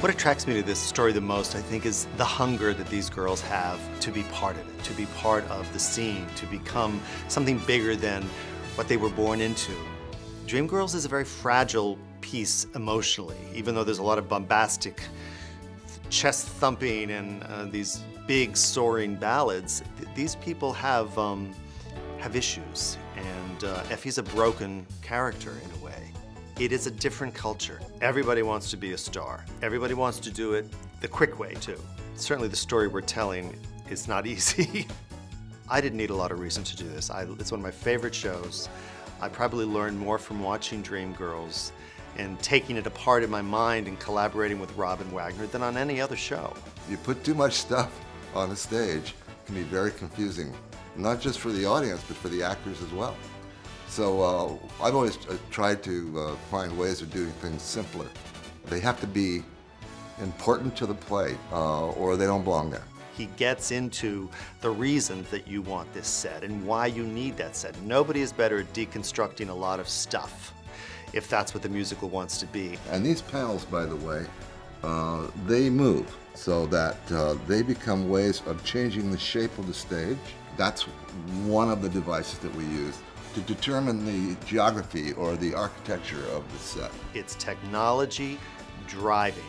What attracts me to this story the most, I think, is the hunger that these girls have to be part of it, to be part of the scene, to become something bigger than what they were born into. Dreamgirls is a very fragile piece emotionally, even though there's a lot of bombastic chest thumping and these big soaring ballads. These people have issues, and Effie's a broken character in a way. It is a different culture. Everybody wants to be a star. Everybody wants to do it the quick way, too. Certainly the story we're telling is not easy. I didn't need a lot of reason to do this. It's one of my favorite shows. I probably learned more from watching Dreamgirls and taking it apart in my mind and collaborating with Robin Wagner than on any other show. You put too much stuff on a stage, it can be very confusing, not just for the audience, but for the actors as well. So I've always tried to find ways of doing things simpler. They have to be important to the play, or they don't belong there. He gets into the reasons that you want this set and why you need that set. Nobody is better at deconstructing a lot of stuff, if that's what the musical wants to be. And these panels, by the way, they move so that they become ways of changing the shape of the stage. That's one of the devices that we use to determine the geography or the architecture of the set. It's technology driving,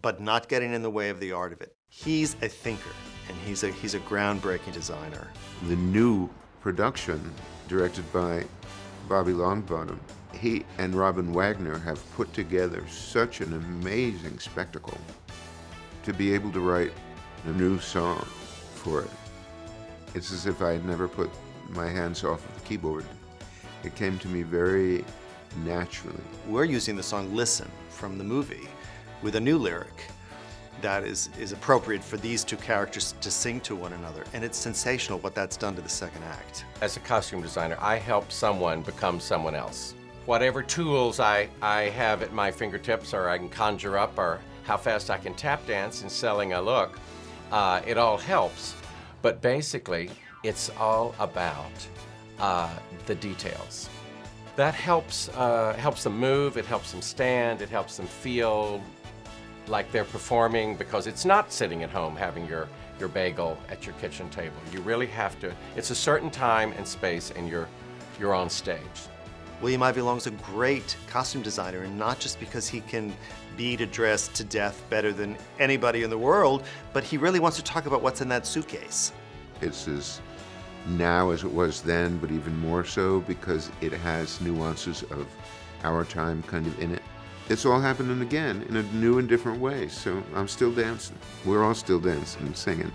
but not getting in the way of the art of it. He's a thinker, and he's a groundbreaking designer. The new production, directed by Bobby Longbottom, he and Robin Wagner have put together such an amazing spectacle to be able to write a new song for it. It's as if I had never put my hands off of the keyboard. It came to me very naturally. We're using the song Listen from the movie with a new lyric that is appropriate for these two characters to sing to one another, and it's sensational what that's done to the second act. As a costume designer, I help someone become someone else. Whatever tools I have at my fingertips, or I can conjure up, or how fast I can tap dance in selling a look, it all helps. But basically, it's all about the details. That helps them move, it helps them stand, it helps them feel like they're performing, because it's not sitting at home having your bagel at your kitchen table. You really have to, it's a certain time and space, and you're on stage. William Ivey Long's a great costume designer, and not just because he can beat a dress to death better than anybody in the world, but he really wants to talk about what's in that suitcase. It's as now as it was then, but even more so because it has nuances of our time kind of in it. It's all happening again in a new and different way, so I'm still dancing. We're all still dancing and singing.